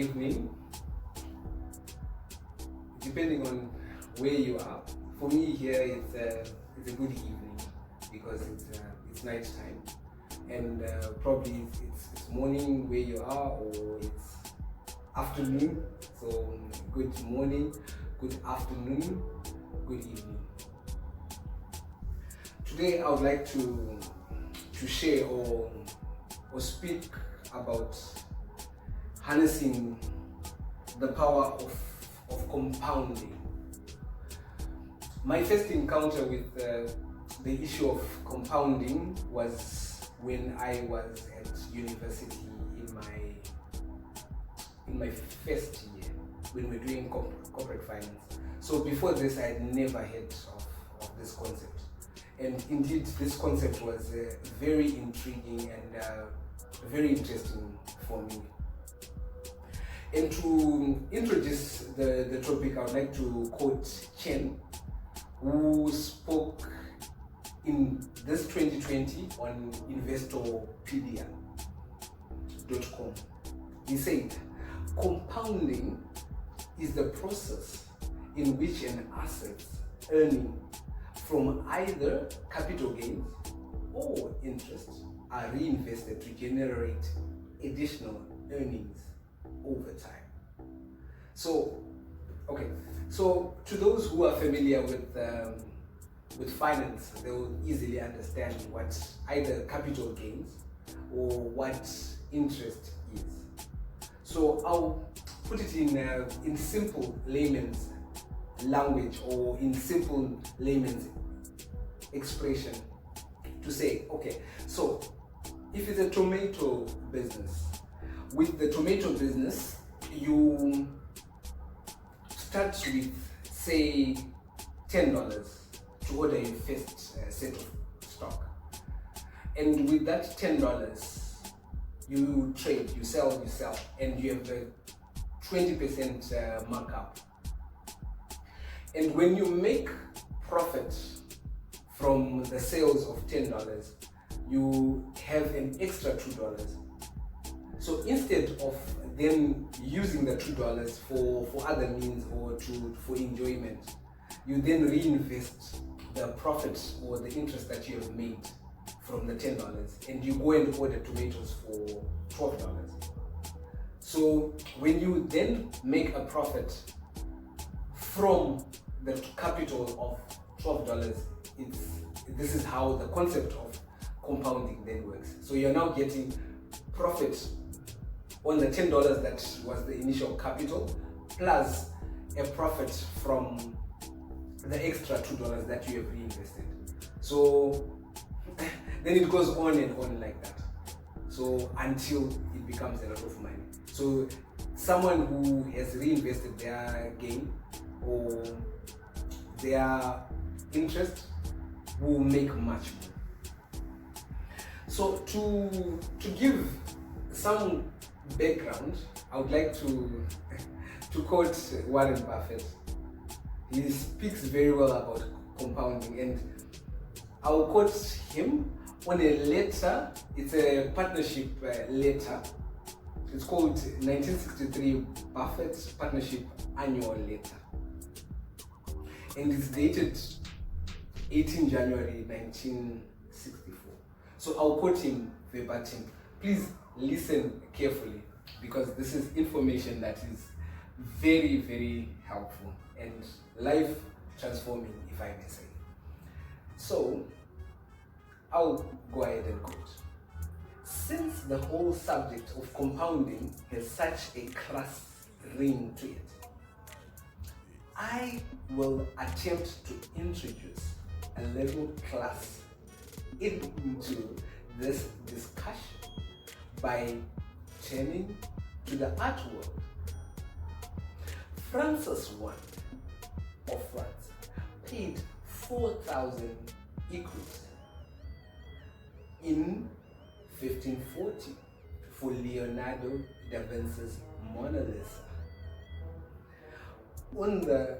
evening, depending on where you are. For me here, it's a good evening because it's night time, and probably it's morning where you are, or it's afternoon. So good morning, good afternoon, good evening. Today I would like to share or speak about harnessing the power of compounding. My first encounter with the issue of compounding was when I was at university in my first year, when we were doing corporate finance. So before this, I had never heard of this concept. And indeed, this concept was very intriguing and very interesting for me. And to introduce the topic, I would like to quote Chen, who spoke in this 2020 on investopedia.com. He said, compounding is the process in which an asset earning from either capital gains or interest are reinvested to generate additional earnings over time. So to those who are familiar with finance, they will easily understand what either capital gains or what interest is. So I'll put it in simple layman's language, or in simple layman's expression, to say, okay, so if it's a tomato business, with the tomato business, you start with, say, $10 to order your first set of stock. And with that $10, you trade, you sell, and you have a 20% markup. And when you make profit from the sales of $10, you have an extra $2. So instead of them using the $2 for other means or for enjoyment, you then reinvest the profit or the interest that you have made from the $10, and you go and order tomatoes for $12. So when you then make a profit from the capital of $12, this is how the concept of compounding then works. So you're now getting profit on the $10 that was the initial capital, plus a profit from the extra $2 that you have reinvested. So then it goes on and on like that. So until it becomes a lot of money. So someone who has reinvested their gain or their interest will make much more. So to give some background, I would like to quote Warren Buffett. He speaks very well about compounding, and I'll quote him on a letter. It's a partnership letter. It's called 1963 Buffett Partnership Annual Letter, and it's dated 18 January 1964. So I'll quote him verbatim. Please listen carefully, because this is information that is very, very helpful and life transforming, if I may say. So I'll go ahead and quote. Since the whole subject of compounding has such a crass ring to it, I will attempt to introduce a little class into this discussion by turning to the art world. Francis I of France paid 4,000 écus in 1540 for Leonardo da Vinci's Mona Lisa, on the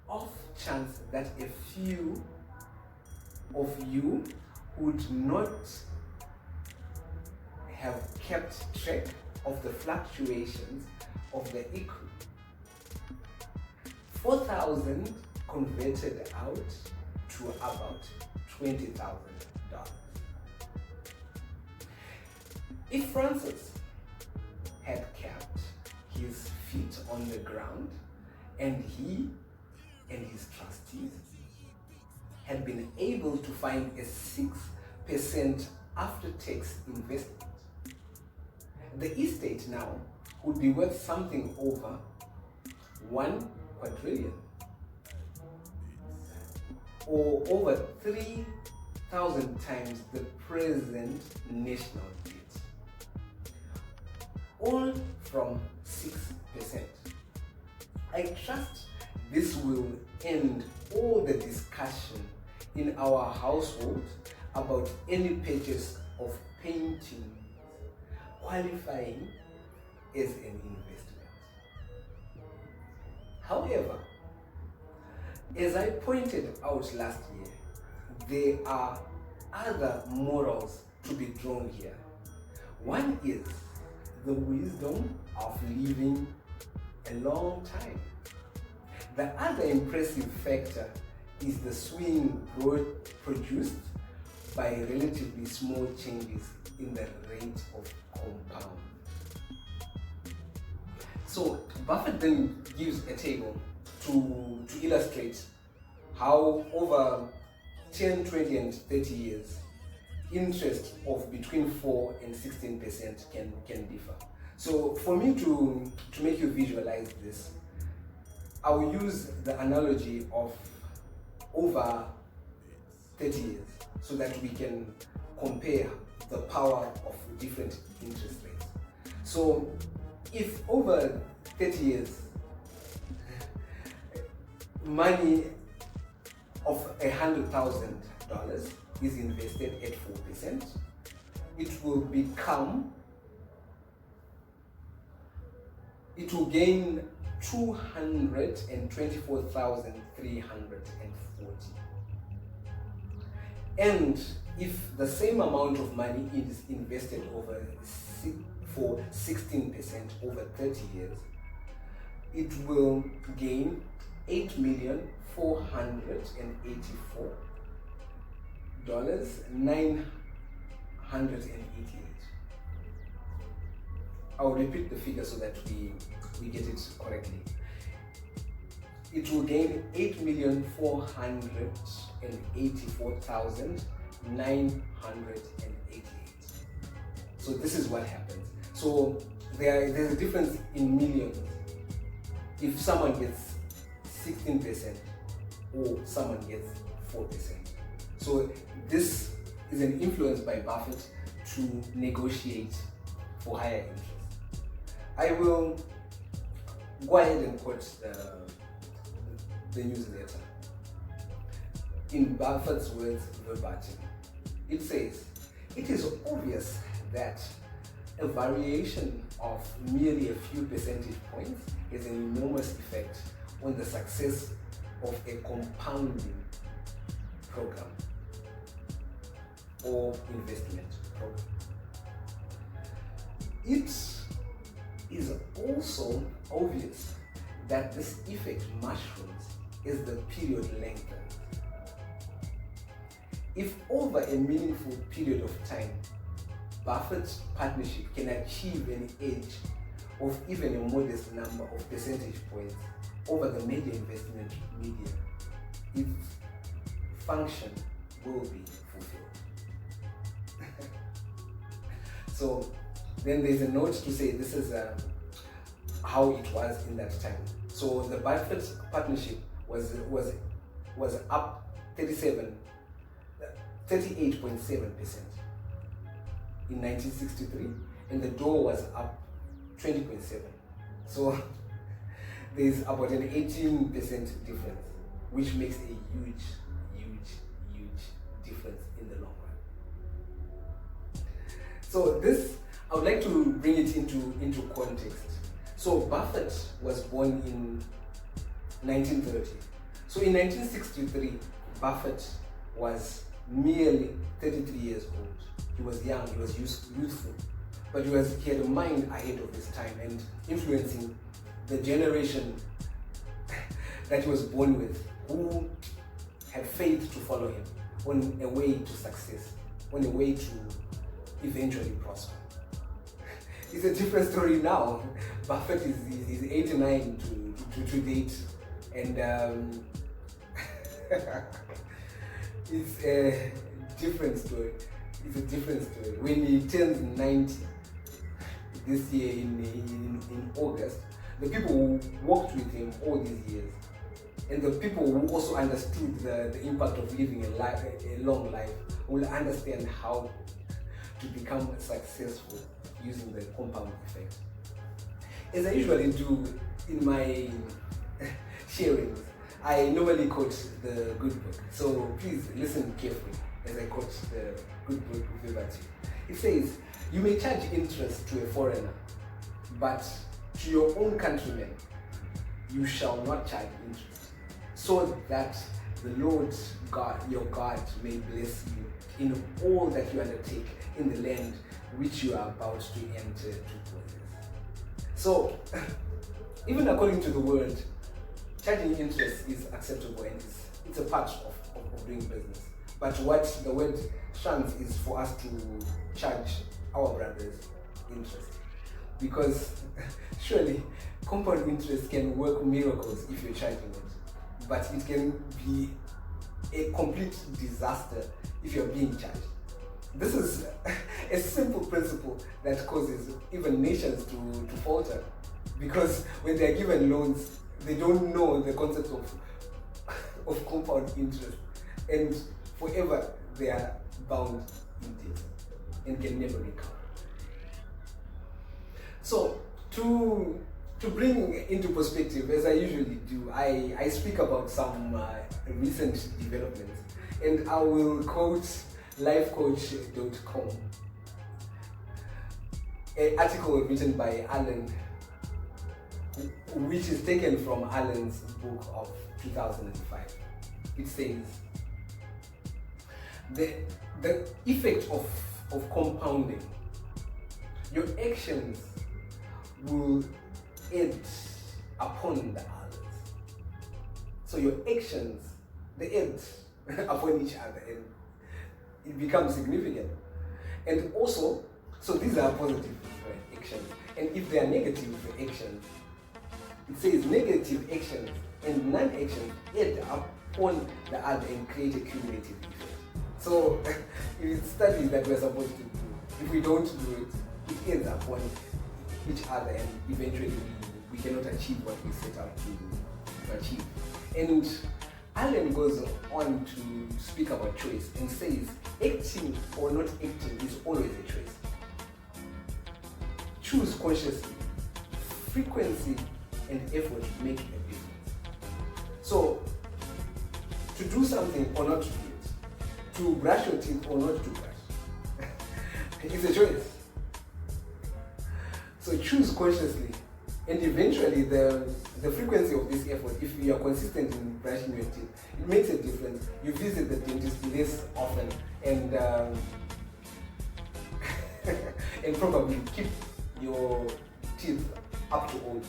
off chance that a few of you would not have kept track of the fluctuations of the equity. 4,000 converted out to about $20,000. If Francis had kept his feet on the ground and he and his trustees had been able to find a 6% after-tax investment, the estate now would be worth something over 1 quadrillion, or over 3,000 times the present national debt, all from 6%. I trust this will end all the discussion in our household about any purchase of painting qualifying as an investment. However, as I pointed out last year, there are other morals to be drawn here. One is the wisdom of living a long time. The other impressive factor is the swing produced by relatively small changes in the rate of compound. So Buffett then gives a table to illustrate how over 10, 20, and 30 years, interest of between 4 and 16% can differ. So for me to make you visualize this, I will use the analogy of over 30 years so that we can compare the power of different interest rates. So if over 30 years, money of $100,000 is invested at 4%, it will gain 224,340. And if the same amount of money is invested for 16% over 30 years, it will gain $8,484,988. I'll repeat the figure so that we get it correctly. It will gain $8,484,988. So this is what happens. So there's a difference in millions if someone gets 16% or someone gets 4%. So this is an influence by Buffett to negotiate for higher interest. I will go ahead and quote the newsletter. In Buffett's words verbatim, it says, "It is obvious that a variation of merely a few percentage points has an enormous effect on the success of a compounding program or investment program. It is also obvious that this effect mushrooms as the period lengthens. If over a meaningful period of time, Buffett's partnership can achieve an edge of even a modest number of percentage points over the major investment media, its function will be fulfilled." So then there's a note to say this is how it was in that time. So the Buffett partnership was up 38.7% in 1963, and the Dow was up 20.7%. So there's about an 18% difference, which makes a huge difference in the long run. So this, I would like to bring it into context. So Buffett was born in 1930. So in 1963, Buffett was merely 33 years old. He was young, he was youthful. but he had a mind ahead of his time and influencing the generation that he was born with, who had faith to follow him on a way to success, on a way to eventually prosper. It's a different story now. Buffett is 89 to date, and it's a different story. It's a different story. When he turns 90 this year in August, the people who walked with him all these years, and the people who also understood the impact of living a long life, will understand how to become successful using the compound effect. As I usually do in my sharings, I normally quote the good book. So please listen carefully as I quote the good book of Liberty. It says, "You may charge interest to a foreigner, but to your own countrymen you shall not charge interest, so that the Lord God, your God, may bless you in all that you undertake in the land which you are about to enter to possess." So, even according to the word, charging interest is acceptable and it's a part of doing business. But what the word shuns is for us to charge our brothers interest. Because surely compound interest can work miracles if you're charging it, but it can be a complete disaster if you're being charged. This is a simple principle that causes even nations to falter, because when they're given loans, they don't know the concept of compound interest, and forever they are bound in debt and can never recover. So to bring into perspective, as I usually do, I speak about some recent developments, and I will quote lifecoach.com, an article written by Alan, which is taken from Alan's book of 2005. It says, the effect of compounding, your actions will add upon the others. So your actions, they add upon each other, and it becomes significant. And also, so these are positive actions, and if they are negative actions, it says negative actions and non-actions add upon the other and create a cumulative effect. So it's studies that we're supposed to do. If we don't do it, it ends upon each other, and eventually we cannot achieve what we set out to achieve. And Alan goes on to speak about choice and says, acting or not acting is always a choice. Choose consciously. Frequency and effort make a difference. So, to do something or not to do it, to brush your teeth or not to brush, it's a choice. So choose consciously, and eventually the frequency of this effort, if you are consistent in brushing your teeth, it makes a difference. You visit the dentist less often, and and probably keep your teeth up to old age.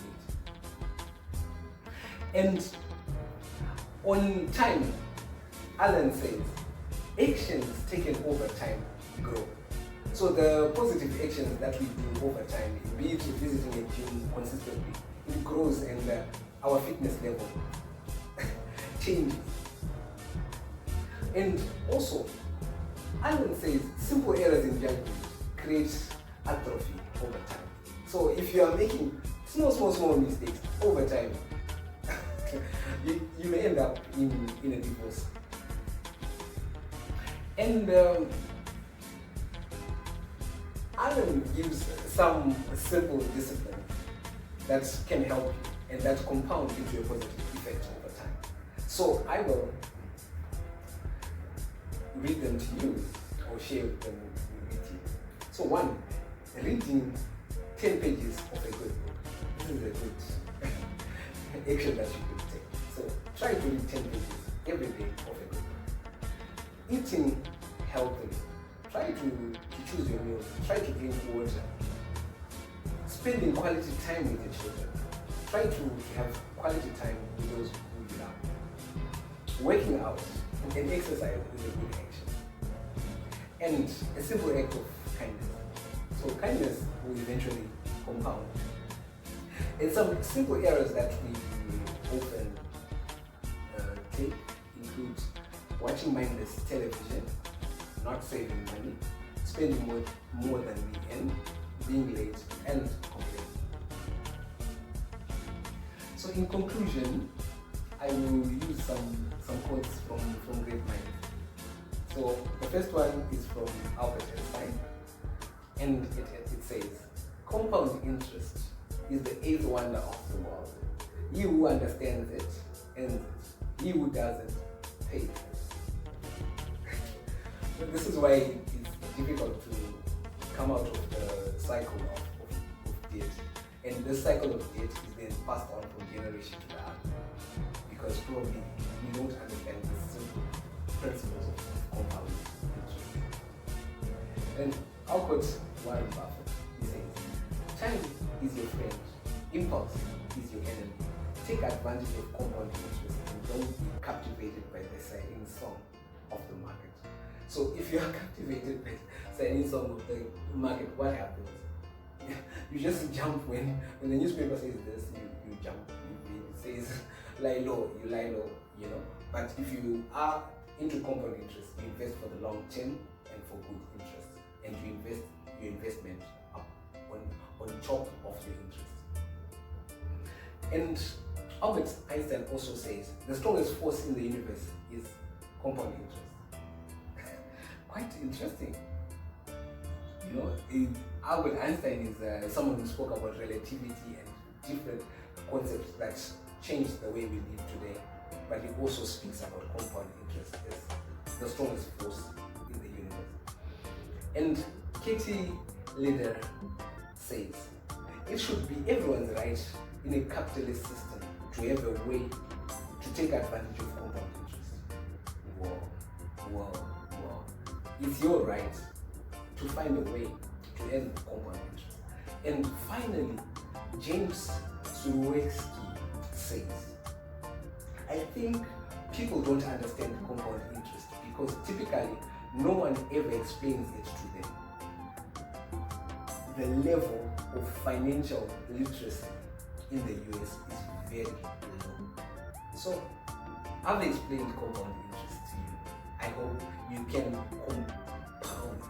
And on time, Alan says, actions taken over time grow. So the positive actions that we do over time, be it visiting a gym consistently, it grows, and our fitness level changes. And also, Alan says simple errors in judgment create atrophy over time. So if you are making small mistakes over time, you may end up in a divorce. And Alan gives some simple discipline that can help you and that compound into a positive effect over time. So I will read them to you or share them with you. So 1, reading 10 pages of a good book. This is a good action that you could take. So try to read 10 pages every day of a good book. Eating healthily. Try to choose your meals. Try to drink water spending quality time with your children. Try to have quality time with those who you love. Working out and exercise is a good action. And a simple act of kindness. So kindness will eventually compound. And some simple errors that we often take include watching mindless television, not saving money, spending more than we earn, being late, and complaining. So in conclusion, I will use some quotes from great minds. So the first one is from Albert Einstein, and it says, compound interest is the eighth wonder of the world. He who understands it ends it. He who doesn't pays it. This is why it's difficult to come out of the cycle of debt. And this cycle of debt is then passed on from generation to the other. Because probably we don't understand the simple principles of compound interest. And I'll quote Warren Buffett. He says, time is your friend, impulse is your enemy. Take advantage of compound interest and don't be captivated by the siren song of the market. So if you are captivated by the siren song of the market, what happens? You just jump when the newspaper says this, you jump. It says lie low, you lie low, you know. But if you are into compound interest, you invest for the long term and for good interest, and you invest your investment up on top of your interest. And Albert Einstein also says the strongest force in the universe is compound interest. Quite interesting. You know, Albert Einstein is someone who spoke about relativity and different concepts that changed the way we live today. But he also speaks about compound interest as the strongest force in the universe. And Katie Leader says, it should be everyone's right in a capitalist system to have a way to take advantage of compound interest. Wow. It's your right to find a way to earn compound interest. And finally, James Surowiecki says, I think people don't understand compound interest because typically no one ever explains it to them. The level of financial literacy in the US is very low. So, I've explained compound interest to you. I hope you can compound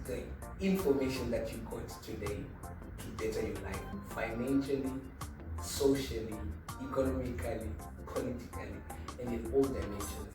the information that you got today to better your life financially, socially, economically, politically, and in all dimensions